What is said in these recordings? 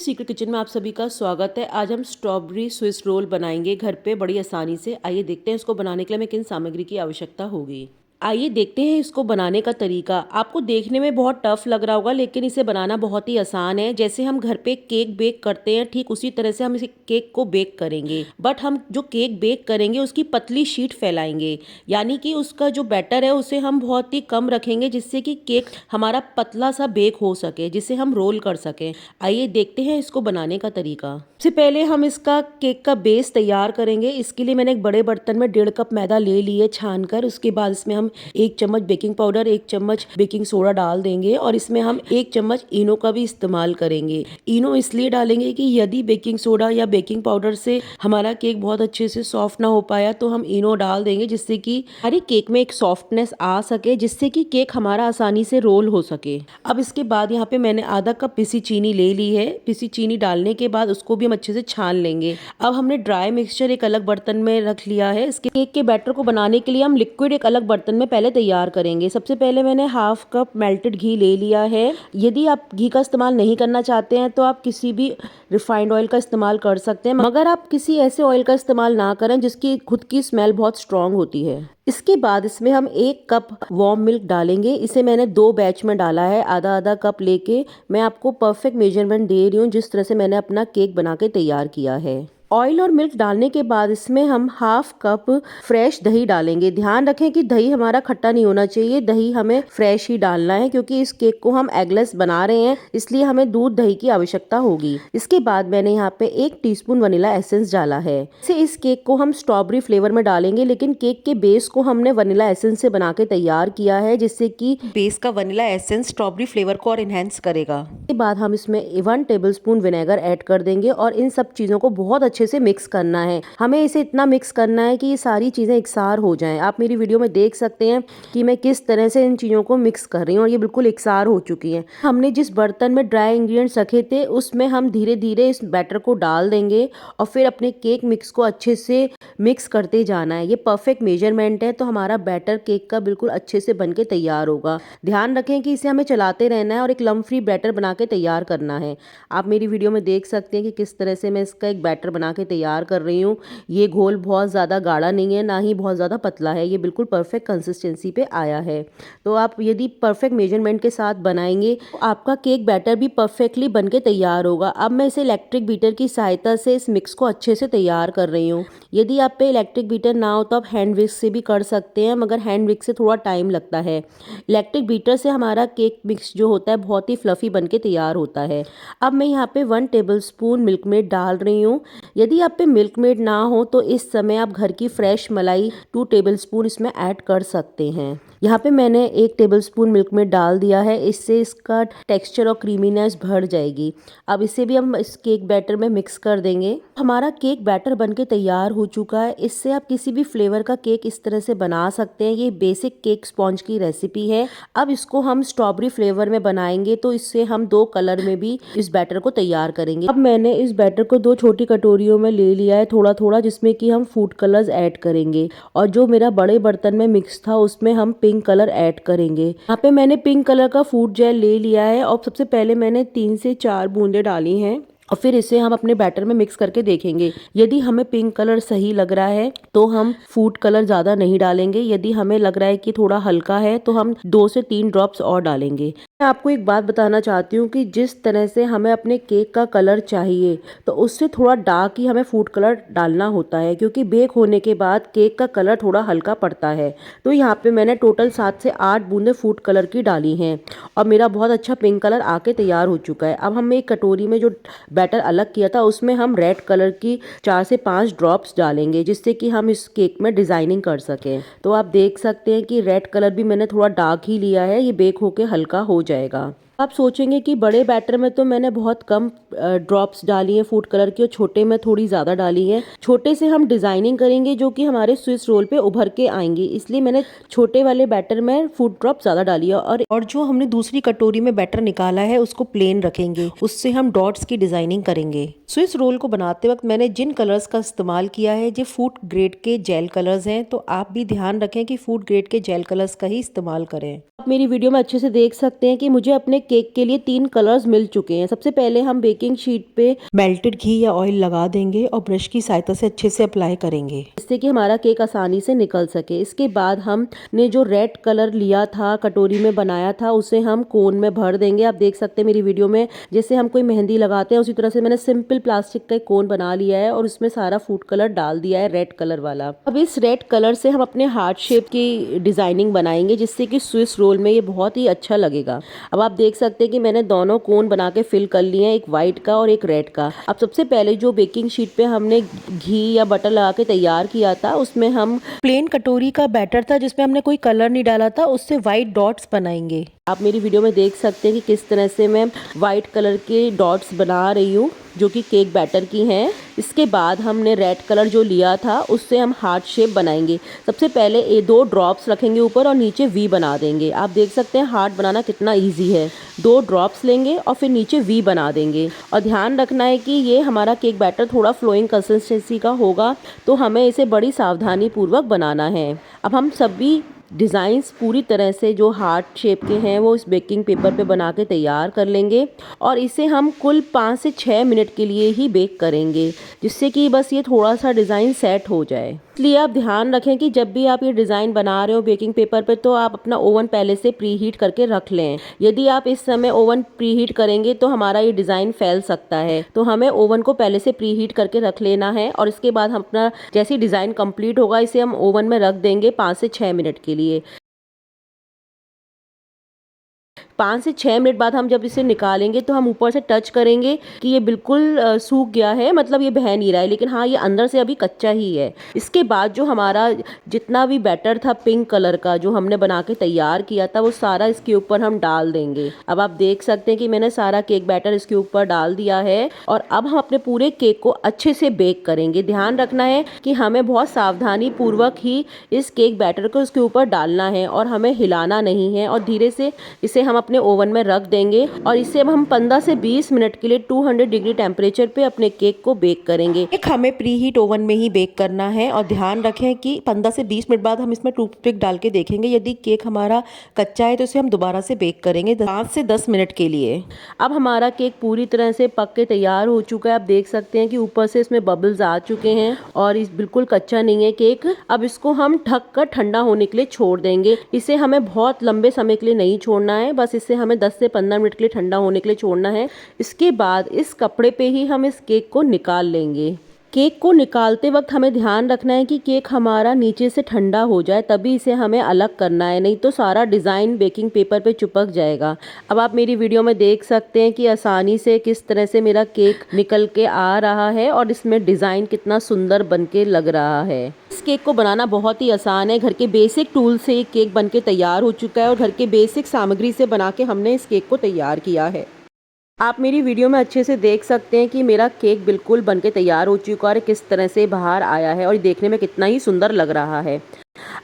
Secret kitchen में आप सभी का स्वागत है। आज हम स्ट्रॉबेरी स्विस रोल बनाएंगे घर पे बड़ी आसानी से। आइए देखते हैं इसको बनाने के लिए हमें किन सामग्री की आवश्यकता होगी। आइए देखते हैं इसको बनाने का तरीका। आपको देखने में बहुत टफ लग रहा होगा लेकिन इसे बनाना बहुत ही आसान है। जैसे हम घर पे केक बेक करते हैं ठीक उसी तरह से हम इस केक को बेक करेंगे। बट हम जो केक बेक करेंगे उसकी पतली शीट फैलाएंगे, यानी कि उसका जो बैटर है उसे हम बहुत ही कम रखेंगे जिससे कि केक हमारा पतला सा बेक हो सके, जिसे हम रोल कर सकें। आइए देखते हैं इसको बनाने का तरीका। सबसे पहले हम इसका केक का बेस तैयार करेंगे। इसके लिए मैंने एक बड़े बर्तन में 1.5 कप मैदा ले लिए छान कर। उसके बाद इसमें हम 1 चम्मच बेकिंग पाउडर, 1 चम्मच बेकिंग सोडा डाल देंगे और इसमें हम 1 चम्मच इनो का भी इस्तेमाल करेंगे। इनो इसलिए डालेंगे कि यदि बेकिंग सोडा या बेकिंग पाउडर से हमारा केक बहुत अच्छे से सॉफ्ट ना हो पाया तो हम इनो डाल देंगे, जिससे कि हमारे केक में एक सॉफ्टनेस आ सके, जिससे कि केक हमारा आसानी से रोल हो सके। अब इसके बाद यहाँ पे मैंने आधा कप पिसी चीनी ले ली है। पिसी चीनी डालने के बाद उसको भी हम अच्छे से छान लेंगे। अब हमने ड्राई मिक्सचर एक अलग बर्तन में रख लिया है। इसके केक के बैटर को बनाने के लिए हम लिक्विड एक अलग बर्तन में पहले तैयार करेंगे। सबसे पहले मैंने 1/2 कप मेल्टेड घी ले लिया है। यदि आप घी का इस्तेमाल नहीं करना चाहते हैं तो आप किसी भी रिफाइंड ऑयल का इस्तेमाल कर सकते हैं, मगर आप किसी ऐसे ऑयल का इस्तेमाल ना करें जिसकी खुद की स्मेल बहुत स्ट्रांग होती है। इसके बाद इसमें हम 1 कप वार्म मिल्क डालेंगे। इसे मैंने 2 बैच में डाला है, आधा आधा कप लेके। मैं आपको परफेक्ट मेजरमेंट दे रही हूँ जिस तरह से मैंने अपना केक बना के तैयार किया है। ऑयल और मिल्क डालने के बाद इसमें हम 1/2 कप फ्रेश दही डालेंगे। ध्यान रखें कि दही हमारा खट्टा नहीं होना चाहिए, दही हमें फ्रेश ही डालना है क्योंकि इस केक को हम एगलेस बना रहे हैं, इसलिए हमें दूध दही की आवश्यकता होगी। इसके बाद मैंने यहाँ पे 1 टीस्पून वनीला एसेंस डाला है। इस केक को हम स्ट्रॉबेरी फ्लेवर में डालेंगे, लेकिन केक के बेस को हमने वनीला एसेंस से बना के तैयार किया है, जिससे कि बेस का वनीला एसेंस स्ट्रॉबेरी फ्लेवर को और इनहेंस करेगा। इसके बाद हम इसमें 1 टेबलस्पून विनेगर ऐड कर देंगे और इन सब चीजों को बहुत अच्छे से मिक्स करना है। हमें इसे इतना मिक्स करना है कि ये सारी चीजें एकसार हो जाएं। आप मेरी वीडियो में देख सकते हैं कि मैं किस तरह से इन चीजों को मिक्स कर रही हूँ और ये बिल्कुल एकसार हो चुकी हैं। हमने जिस बर्तन में ड्राई इंग्रेडिएंट्स रखे थे उसमें हम धीरे धीरे इस बैटर को डाल देंगे और फिर अपने केक मिक्स को अच्छे से मिक्स करते जाना है। ये परफेक्ट मेजरमेंट है तो हमारा बैटर केक का बिल्कुल अच्छे से बन के तैयार होगा। ध्यान रखें कि इसे हमें चलाते रहना है और एक लम्प फ्री बैटर बना के तैयार करना है। आप मेरी वीडियो में देख सकते हैं कि किस तरह से मैं इसका एक बैटर बना के तैयार कर रही हूँ। ये घोल बहुत ज़्यादा गाढ़ा नहीं है, ना ही बहुत ज़्यादा पतला है, ये बिल्कुल परफेक्ट कंसिस्टेंसी पे आया है। तो आप यदि परफेक्ट मेजरमेंट के साथ बनाएंगे तो आपका केक बैटर भी परफेक्टली बन के तैयार होगा। अब मैं इसे इलेक्ट्रिक बीटर की सहायता से इस मिक्स को अच्छे से तैयार कर रही हूँ। यदि आप पे इलेक्ट्रिक बीटर ना हो तो आप हैंड विस्क से भी कर सकते हैं, मगर हैंड विस्क से थोड़ा टाइम लगता है। इलेक्ट्रिक बीटर से हमारा केक मिक्स जो होता है बहुत ही फ्लफी बन के तैयार होता है। अब मैं यहाँ पे 1 टेबलस्पून मिल्क मेड डाल रही हूँ। यदि आप पे मिल्क मेड ना हो तो इस समय आप घर की फ्रेश मलाई 2 टेबलस्पून इसमें ऐड कर सकते हैं। यहाँ पे मैंने 1 टेबलस्पून मिल्क मेड डाल दिया है, इससे इसका टेक्सचर और क्रीमीनेस बढ़ जाएगी। अब इसे भी हम इस केक बैटर में मिक्स कर देंगे। हमारा केक बैटर बनके तैयार हो चुका है। इससे आप किसी भी फ्लेवर का केक इस तरह से बना सकते हैं। ये बेसिक केक स्पॉन्ज की रेसिपी है। अब इसको हम स्ट्रॉबेरी फ्लेवर में बनाएंगे तो इससे हम 2 कलर में भी इस बैटर को तैयार करेंगे। अब मैंने इस बैटर को 2 छोटी कटोरियों में ले लिया है थोड़ा थोड़ा, जिसमें कि हम फूड कलर्स ऐड करेंगे और जो मेरा बड़े बर्तन में मिक्स था उसमें हम पिंक कलर ऐड करेंगे। यहाँ पे मैंने पिंक कलर का फूड जेल ले लिया है और सबसे पहले मैंने 3 से 4 बूंदे डाली हैं और फिर इसे हम अपने बैटर में मिक्स करके देखेंगे। यदि हमें पिंक कलर सही लग रहा है तो हम फूड कलर ज़्यादा नहीं डालेंगे। यदि हमें लग रहा है कि थोड़ा हल्का है तो हम 2 से 3 ड्रॉप्स और डालेंगे। मैं आपको एक बात बताना चाहती हूँ कि जिस तरह से हमें अपने केक का कलर चाहिए तो उससे थोड़ा डार्क ही हमें फूड कलर डालना होता है, क्योंकि बेक होने के बाद केक का कलर थोड़ा हल्का पड़ता है। तो यहाँ पे मैंने टोटल 7 से 8 बूंदे फूड कलर की डाली हैं और मेरा बहुत अच्छा पिंक कलर आके तैयार हो चुका है। अब हम एक कटोरी में जो बैटर अलग किया था उसमें हम रेड कलर की 4 से 5 ड्रॉप्स डालेंगे, जिससे कि हम इस केक में डिजाइनिंग कर सकें। तो आप देख सकते हैं कि रेड कलर भी मैंने थोड़ा डार्क ही लिया है, ये बेक होके हल्का हो जाएगा। आप सोचेंगे कि बड़े बैटर में तो मैंने बहुत कम ड्रॉप्स डाली हैं फूड कलर की और छोटे में थोड़ी ज़्यादा डाली है। छोटे से हम डिज़ाइनिंग करेंगे जो कि हमारे स्विस रोल पे उभर के आएंगी, इसलिए मैंने छोटे वाले बैटर में फूड ड्रॉप ज़्यादा डाली है। और जो हमने दूसरी कटोरी में बैटर निकाला है उसको प्लेन रखेंगे, उससे हम डॉट्स की डिज़ाइनिंग करेंगे। स्विस रोल को बनाते वक्त मैंने जिन कलर्स का इस्तेमाल किया है ये फूड ग्रेड के जेल कलर्स हैं, तो आप भी ध्यान रखें कि फूड ग्रेड के जेल कलर्स का ही इस्तेमाल करें। आप मेरी वीडियो में अच्छे से देख सकते हैं कि मुझे अपने केक के लिए 3 कलर्स मिल चुके हैं। सबसे पहले हम बेकिंग शीट पे मेल्टेड घी या ऑयल लगा देंगे और ब्रश की सहायता से अच्छे से अप्लाई करेंगे, जिससे कि हमारा केक आसानी से निकल सके। इसके बाद हमने जो रेड कलर लिया था, कटोरी में बनाया था, उसे हम कोन में भर देंगे। आप देख सकते हैं मेरी वीडियो में जैसे हम कोई मेहंदी लगाते हैं उसी तरह से मैंने सिंपल प्लास्टिक का एक कोन बना लिया है और उसमें सारा फूड कलर डाल दिया है, रेड कलर वाला। अब इस रेड कलर से हम अपने हार्ट शेप की डिजाइनिंग बनाएंगे, जिससे कि स्विस रोल में ये बहुत ही अच्छा लगेगा। अब आप देख सकते हैं कि मैंने दोनों कोन बना के फिल कर लिए हैं, एक व्हाइट का और एक रेड का। अब सबसे पहले जो बेकिंग शीट पे हमने घी या बटर लगा के तैयार किया था, उसमें हम प्लेन कटोरी का बैटर था जिसमें हमने कोई कलर नहीं डाला था, उससे व्हाइट डॉट्स बनाएंगे। आप मेरी वीडियो में देख सकते हैं कि किस तरह से मैं व्हाइट कलर के डॉट्स बना रही हूँ, जो कि केक बैटर की हैं। इसके बाद हमने रेड कलर जो लिया था उससे हम हार्ट शेप बनाएंगे। सबसे पहले ये 2 ड्रॉप्स रखेंगे ऊपर और नीचे वी बना देंगे। आप देख सकते हैं हार्ट बनाना कितना इजी है। 2 ड्रॉप्स लेंगे और फिर नीचे वी बना देंगे। और ध्यान रखना है कि ये हमारा केक बैटर थोड़ा फ्लोइंग कंसिस्टेंसी का होगा, तो हमें इसे बड़ी सावधानी पूर्वक बनाना है। अब हम सभी डिज़ाइंस पूरी तरह से जो हार्ट शेप के हैं वो इस बेकिंग पेपर पे बना के तैयार कर लेंगे और इसे हम कुल 5 से 6 मिनट के लिए ही बेक करेंगे, जिससे कि बस ये थोड़ा सा डिज़ाइन सेट हो जाए। इसलिए आप ध्यान रखें कि जब भी आप ये डिज़ाइन बना रहे हो बेकिंग पेपर पे, तो आप अपना ओवन पहले से प्री हीट करके रख लें। यदि आप इस समय ओवन प्री हीट करेंगे तो हमारा ये डिज़ाइन फैल सकता है, तो हमें ओवन को पहले से प्री हीट करके रख लेना है। और इसके बाद हम अपना जैसी डिज़ाइन कंप्लीट होगा इसे हम ओवन में रख देंगे 5 से 6 मिनट के लिए। 5 से 6 मिनट बाद हम जब इसे निकालेंगे तो हम ऊपर से टच करेंगे कि ये बिल्कुल सूख गया है, मतलब ये बह नहीं रहा है, लेकिन हाँ ये अंदर से अभी कच्चा ही है। इसके बाद जो हमारा जितना भी बैटर था पिंक कलर का जो हमने बना के तैयार किया था, वो सारा इसके ऊपर हम डाल देंगे। अब आप देख सकते हैं कि मैंने सारा केक बैटर इसके ऊपर डाल दिया है और अब हम अपने पूरे केक को अच्छे से बेक करेंगे। ध्यान रखना है कि हमें बहुत सावधानी पूर्वक ही इस केक बैटर को इसके ऊपर डालना है और हमें हिलाना नहीं है, और धीरे से इसे हम अपने ओवन में रख देंगे और इसे अब हम 15 से 20 मिनट के लिए 200 डिग्री टेम्परेचर पे अपने केक को बेक करेंगे। केक हमें प्री हीट ओवन में ही बेक करना है और ध्यान रखें कि 15 से 20 मिनट बाद हम इसमें टूथपिक डाल के देखेंगे। यदि केक हमारा कच्चा है तो इसे हम दोबारा से बेक करेंगे 5 से 10 मिनट के लिए। अब हमारा केक पूरी तरह से पक के तैयार हो चुका है। आप देख सकते हैं कि ऊपर से इसमें बबल्स आ चुके हैं और इस बिल्कुल कच्चा नहीं है केक। अब इसको हम ढक कर ठंडा होने के लिए छोड़ देंगे। इसे हमें बहुत लंबे समय के लिए नहीं छोड़ना है, बस इसे हमें 10 से 15 मिनट के लिए ठंडा होने के लिए छोड़ना है। इसके बाद इस कपड़े पे ही हम इस केक को निकाल लेंगे। केक को निकालते वक्त हमें ध्यान रखना है कि केक हमारा नीचे से ठंडा हो जाए, तभी इसे हमें अलग करना है, नहीं तो सारा डिज़ाइन बेकिंग पेपर पे चिपक जाएगा। अब आप मेरी वीडियो में देख सकते हैं कि आसानी से किस तरह से मेरा केक निकल के आ रहा है और इसमें डिज़ाइन कितना सुंदर बन के लग रहा है। इस केक को बनाना बहुत ही आसान है। घर के बेसिक टूल से ये केक बन के तैयार हो चुका है और घर के बेसिक सामग्री से बना के हमने इस केक को तैयार किया है। आप मेरी वीडियो में अच्छे से देख सकते हैं कि मेरा केक बिल्कुल बनके तैयार हो चुका है और किस तरह से बाहर आया है और देखने में कितना ही सुंदर लग रहा है।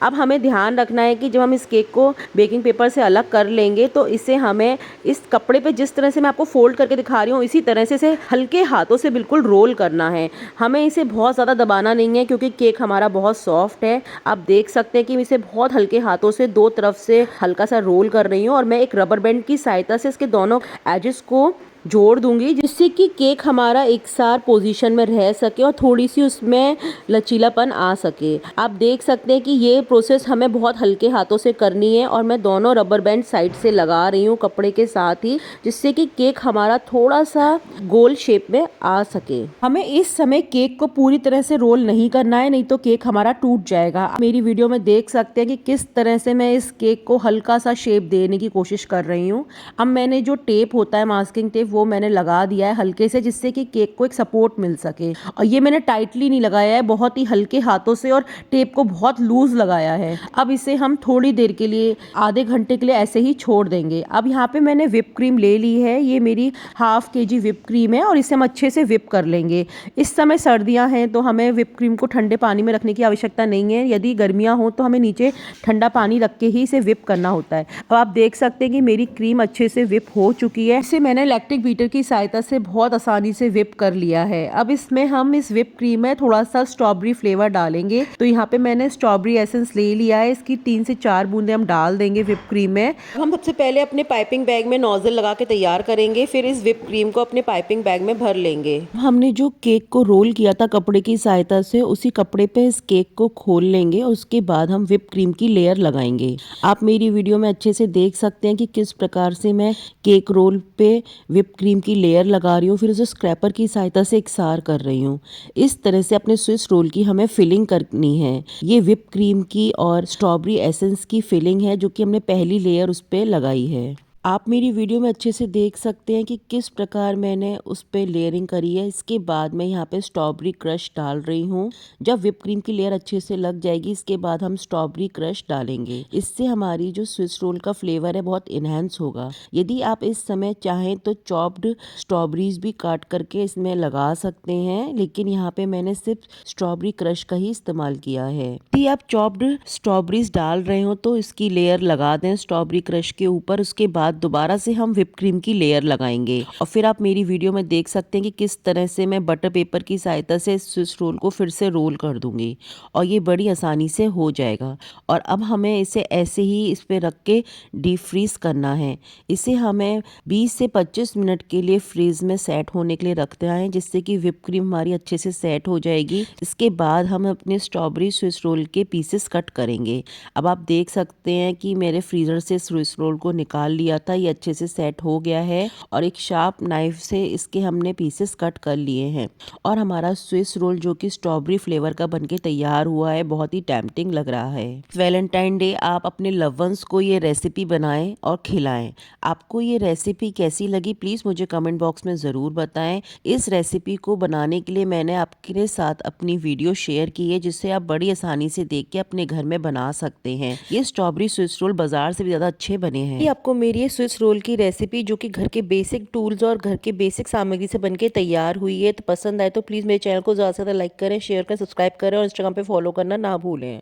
अब हमें ध्यान रखना है कि जब हम इस केक को बेकिंग पेपर से अलग कर लेंगे तो इसे हमें इस कपड़े पे जिस तरह से मैं आपको फोल्ड करके दिखा रही हूँ इसी तरह से इसे हल्के हाथों से बिल्कुल रोल करना है। हमें इसे बहुत ज़्यादा दबाना नहीं है क्योंकि केक हमारा बहुत सॉफ्ट है। आप देख सकते हैं कि मैं इसे बहुत हल्के हाथों से 2 तरफ से हल्का सा रोल कर रही हूँ और मैं एक रबर बैंड की सहायता से इसके दोनों एजेस को जोड़ दूंगी, जिससे कि केक हमारा एक साथ पोजीशन में रह सके और थोड़ी सी उसमें लचीलापन आ सके। आप देख सकते हैं कि ये प्रोसेस हमें बहुत हल्के हाथों से करनी है और मैं दोनों रबर बैंड साइड से लगा रही हूँ कपड़े के साथ ही, जिससे कि केक हमारा थोड़ा सा गोल शेप में आ सके। हमें इस समय केक को पूरी तरह से रोल नहीं करना है, नहीं तो केक हमारा टूट जाएगा। आप मेरी वीडियो में देख सकते हैं कि किस तरह से मैं इस केक को हल्का सा शेप देने की कोशिश कर रही हूँ। अब मैंने जो टेप होता है मास्किंग टेप वो मैंने लगा दिया है हल्के से, जिससे कि केक को एक सपोर्ट मिल सके। और ये मैंने टाइटली नहीं लगाया है, बहुत ही हल्के हाथों से और टेप को बहुत लूज लगाया है। अब इसे हम थोड़ी देर के लिए आधे घंटे के लिए ऐसे ही छोड़ देंगे। अब यहाँ पे मैंने विप क्रीम ले ली है, ये मेरी ½ kg विप क्रीम है और इसे हम अच्छे से विप कर लेंगे। इस समय सर्दियाँ हैं तो हमें विप क्रीम को ठंडे पानी में रखने की आवश्यकता नहीं है। यदि गर्मियाँ हो तो हमें नीचे ठंडा पानी रख के ही इसे विप करना होता है। अब आप देख सकते हैं कि मेरी क्रीम अच्छे से विप हो चुकी है। इसे मैंने लैक्टिक एक बीटर की सहायता से बहुत आसानी से व्हिप कर लिया है। अब इसमें हम इस व्हिप क्रीम में थोड़ा सा स्ट्रॉबेरी फ्लेवर डालेंगे। तो यहाँ पे मैंने स्ट्रॉबेरी एसेंस ले लिया है, इसकी 3 से 4 बूंदे हम डाल देंगे व्हिप क्रीम में। हम सबसे पहले अपने पाइपिंग बैग में नोजल लगा के तैयार करेंगे, फिर इस व्हिप क्रीम को अपने पाइपिंग बैग में भर लेंगे। हमने जो केक को रोल किया था कपड़े की सहायता से, उसी कपड़े पे इस केक को खोल लेंगे और उसके बाद हम व्हिप क्रीम की लेयर लगाएंगे। आप मेरी वीडियो में अच्छे से देख सकते हैं कि किस प्रकार से मैं केक रोल पे व्हिप क्रीम की लेयर लगा रही हूँ, फिर उसे स्क्रैपर की सहायता से इकसार कर रही हूँ। इस तरह से अपने स्विस रोल की हमें फिलिंग करनी है। ये व्हिप क्रीम की और स्ट्रॉबेरी एसेंस की फिलिंग है जो कि हमने पहली लेयर उस पे लगाई है। आप मेरी वीडियो में अच्छे से देख सकते हैं कि किस प्रकार मैंने उस पे लेयरिंग करी है। इसके बाद मैं यहाँ पे स्ट्रॉबेरी क्रश डाल रही हूँ। जब व्हिप क्रीम की लेयर अच्छे से लग जाएगी, इसके बाद हम स्ट्रॉबेरी क्रश डालेंगे। इससे हमारी जो स्विस रोल का फ्लेवर है बहुत इनहेंस होगा। यदि आप इस समय चाहें तो चॉप्ड स्ट्रॉबेरीज भी काट करके इसमें लगा सकते हैं, लेकिन यहाँ पे मैंने सिर्फ स्ट्रॉबेरी क्रश का ही इस्तेमाल किया है। यदि आप चॉप्ड स्ट्रॉबेरीज डाल रहे हो तो इसकी लेयर लगा दें स्ट्रॉबेरी क्रश के ऊपर। उसके बाद दोबारा से हम व्हिप क्रीम की लेयर लगाएंगे और फिर आप मेरी वीडियो में देख सकते हैं कि किस तरह से मैं बटर पेपर की सहायता से स्विस रोल को फिर से रोल कर दूंगी और ये बड़ी आसानी से हो जाएगा। और अब हमें इसे ऐसे ही इस पे रख के डीप फ्रीज करना है। इसे हमें 20 से 25 मिनट के लिए फ्रीज में सेट होने के लिए रखते हैं, जिससे कि व्हिप क्रीम हमारी अच्छे से सेट हो जाएगी। इसके बाद हम अपने स्ट्रॉबेरी स्विस रोल के पीसेस कट करेंगे। अब आप देख सकते हैं कि मेरे फ्रीजर से स्विस रोल को निकाल लिया था, ये अच्छे से सेट हो गया है और एक शार्प नाइफ से इसके हमने पीसेस कट कर लिए हैं और हमारा स्विस रोल जो कि स्ट्रॉबेरी फ्लेवर का बनके तैयार हुआ है, बहुत ही टेम्पटिंग लग रहा है। वैलेंटाइन डे आप अपने लव वंस को ये रेसिपी बनाएं और खिलाएं। आपको ये रेसिपी कैसी लगी प्लीज मुझे कमेंट बॉक्स में जरूर बताएं। इस रेसिपी को बनाने के लिए मैंने आपके साथ अपनी वीडियो शेयर की है, जिससे आप बड़ी आसानी से देख के अपने घर में बना सकते हैं। ये स्ट्रॉबेरी स्विस रोल बाजार से भी ज्यादा अच्छे बने हैं। आपको मेरी स्विस रोल की रेसिपी जो कि घर के बेसिक टूल्स और घर के बेसिक सामग्री से बनके तैयार हुई है, तो पसंद आए तो प्लीज मेरे चैनल को ज्यादा से ज्यादा लाइक करें, शेयर करें, सब्सक्राइब करें और इंस्टाग्राम पे फॉलो करना ना भूलें।